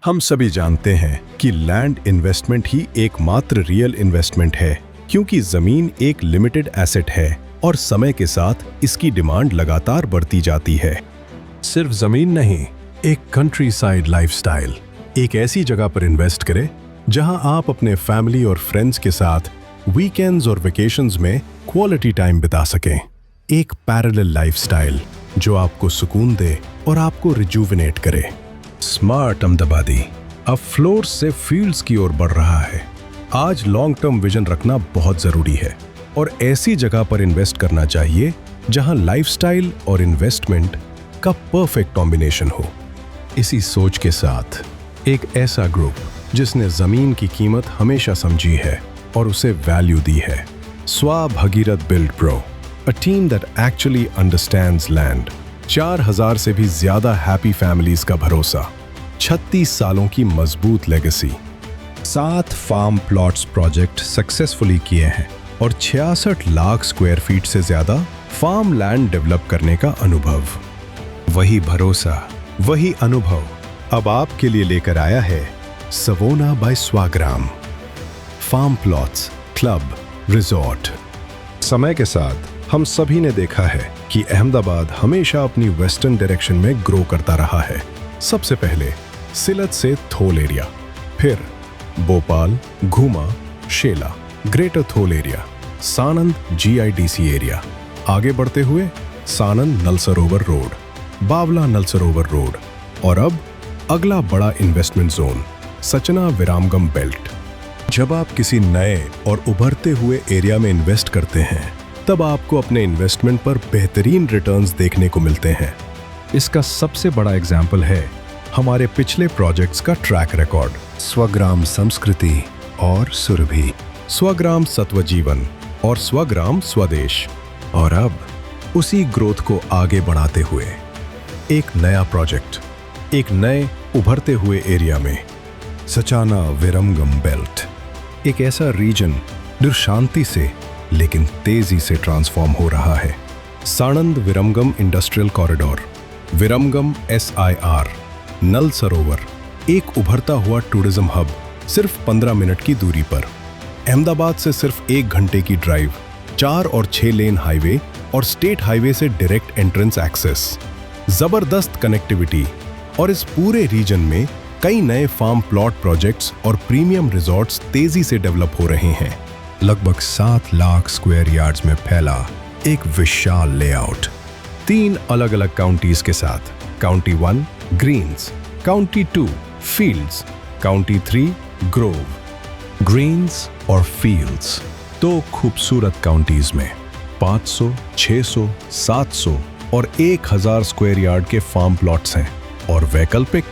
हम सभी जानते हैं कि लैंड इन्वेस्टमेंट ही एकमात्र रियल इन्वेस्टमेंट है, क्योंकि जमीन एक लिमिटेड एसेट है और समय के साथ इसकी डिमांड लगातार बढ़ती जाती है। सिर्फ जमीन नहीं, एक कंट्री साइड लाइफस्टाइल, एक ऐसी जगह पर इन्वेस्ट करें जहां आप अपने फैमिली और फ्रेंड्स के साथ वीकेंड्स और वेकेशंस में क्वालिटी टाइम बिता सकें। एक पैरेलल लाइफस्टाइल जो आपको सुकून दे और आपको रिजुविनेट करे। स्मार्ट अहमदाबादी अब फ्लोर से फील्ड्स की ओर बढ़ रहा है। आज लॉन्ग टर्म विजन रखना बहुत जरूरी है और ऐसी जगह पर इन्वेस्ट करना चाहिए जहां लाइफस्टाइल और इन्वेस्टमेंट का परफेक्ट कॉम्बिनेशन हो। इसी सोच के साथ एक ऐसा ग्रुप जिसने जमीन की कीमत हमेशा समझी है और उसे वैल्यू दी है, स्वा Bhagirath build pro, a team that actually understands land. 4000 से भी ज्यादा हैप्पी फैमिलीज का भरोसा, 36 सालों की मजबूत legacy, 7 farm plots project successfully किए हैं और 66 लाख स्क्वायर फीट से ज्यादा फार्म लैंड डेवलप करने का अनुभव। वही भरोसा, वही अनुभव अब आपके लिए लेकर आया है Savona by Swagram. Farm plots, club, resort. समय के साथ हम सभी ने देखा है कि अहमदाबाद हमेशा अपनी वेस्टर्न डायरेक्शन में ग्रो करता रहा है। सबसे पहले सिलत से थोल एरिया, फिर भोपाल, घूमा, शेला, ग्रेटर थोल एरिया, सानंद GIDC एरिया, आगे बढ़ते हुए सानंद नल सरोवर रोड, बावला नल सरोवर रोड और अब अगला बड़ा इन्वेस्टमेंट जोन सचना विरामगम बेल्ट। जब आप किसी नए और उभरते हुए एरिया में इन्वेस्ट करते हैं तब आपको अपने इन्वेस्टमेंट पर बेहतरीन रिटर्न्स देखने को मिलते हैं। इसका सबसे बड़ा एग्जाम्पल है हमारे पिछले प्रोजेक्ट्स का ट्रैक रिकॉर्ड, स्वग्राम संस्कृति और सुरभि, स्वग्राम सत्वजीवन और स्वग्राम स्वदेश। और अब उसी ग्रोथ को आगे बढ़ाते हुए एक नया प्रोजेक्ट, एक नए उभरते हुए एरिया में सचाना विरमगम बेल्ट, एक ऐसा रीजन जो शांति से लेकिन तेजी से ट्रांसफॉर्म हो रहा है। सानंद विरमगम इंडस्ट्रियल कॉरिडोर, विरमगम SIR, नल सरोवर, एक उभरता हुआ टूरिज्म हब सिर्फ 15 मिनट की दूरी पर। अहमदाबाद से सिर्फ 1 घंटे की ड्राइव, 4 और 6 लेन हाईवे और स्टेट हाईवे से डायरेक्ट एंट्रेंस एक्सेस, जबरदस्त कनेक्टिविटी। और इस पूरे रीजन में कई नए फार्म प्लॉट प्रोजेक्ट्स और प्रीमियम रिजॉर्ट्स तेजी से डेवलप हो रहे हैं। लगभग 7 लाख स्क्वायर यार्ड्स में फैला एक विशाल लेआउट, 3 अलग अलग काउंटीज के साथ, county 1 greens, county 2 fields, county 3 grove. Greens और फील्ड्स, 2 खूबसूरत काउंटीज में 500, 600, 700 और 1000 स्क्वायर यार्ड के फार्म प्लॉट्स हैं और वैकल्पिक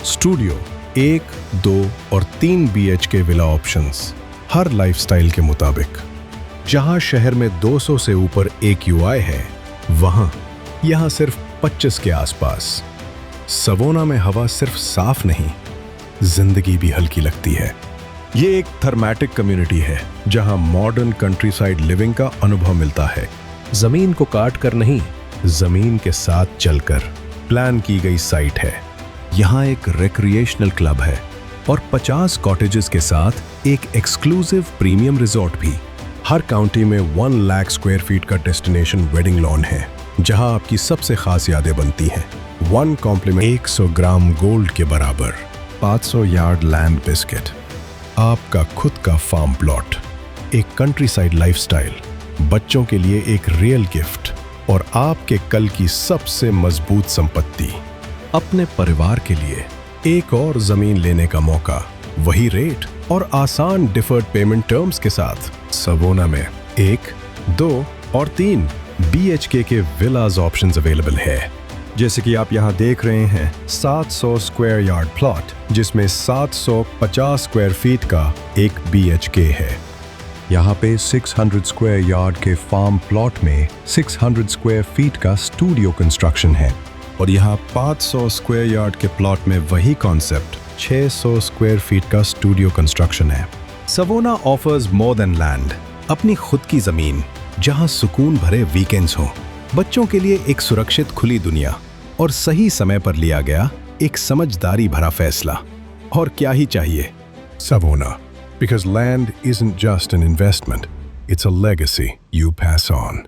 स्टूडियो 1, 2 और 3 BHK विला ऑप्शंस, हर लाइफस्टाइल के मुताबिक। जहां शहर में 200 से ऊपर AQI है, वहां यहां सिर्फ 25 के आसपास। सवोना में हवा सिर्फ साफ नहीं, जिंदगी भी हल्की लगती है। ये एक थर्मेटिक कम्युनिटी है जहां मॉडर्न कंट्री साइड लिविंग का अनुभव मिलता है। जमीन को काट कर नहीं, जमीन के साथ चलकर प्लान की गई साइट है। यहाँ एक रिक्रिएशनल क्लब है और 50 कॉटेजेस के साथ एक एक्सक्लूसिव प्रीमियम रिजॉर्ट भी। हर काउंटी में 1 लाख स्क्वायर फीट का डेस्टिनेशन वेडिंग लॉन है जहां आपकी सबसे खास यादें बनती हैं। 1 कॉम्प्लीमेंट 100 ग्राम गोल्ड के बराबर, 500 यार्ड लैंड बिस्किट, आपका खुद का फार्म प्लॉट, एक कंट्री साइड लाइफस्टाइल, बच्चों के लिए एक रियल गिफ्ट और आपके कल की सबसे मजबूत संपत्ति, अपने परिवार के लिए एक और जमीन लेने का मौका, वही रेट और आसान डिफर्ड पेमेंट टर्म्स के साथ। सवोना में 1, 2 और 3 BHK के विलाज ऑप्शंस अवेलेबल है। जैसे कि आप यहाँ देख रहे हैं 700 स्क्वायर यार्ड प्लॉट जिसमें 750 स्क्वायर फीट का एक BHK है। यहाँ पे 600 स्क्वायर यार्ड के फार्म प्लॉट में 600 स्क्वायर फीट का स्टूडियो कंस्ट्रक्शन है और यहाँ 500 स्क्वायर यार्ड के प्लॉट में वही कॉन्सेप्ट 600 स्क्वायर फीट का स्टूडियो कंस्ट्रक्शन है। सवोना ऑफर्स मोर देन लैंड, अपनी खुद की जमीन जहाँ सुकून भरे वीकेंड्स हो, बच्चों के लिए एक सुरक्षित खुली दुनिया और सही समय पर लिया गया एक समझदारी भरा फैसला। और क्या ही चाहिए। सब होना, because land isn't just an investment, it's a legacy you pass on.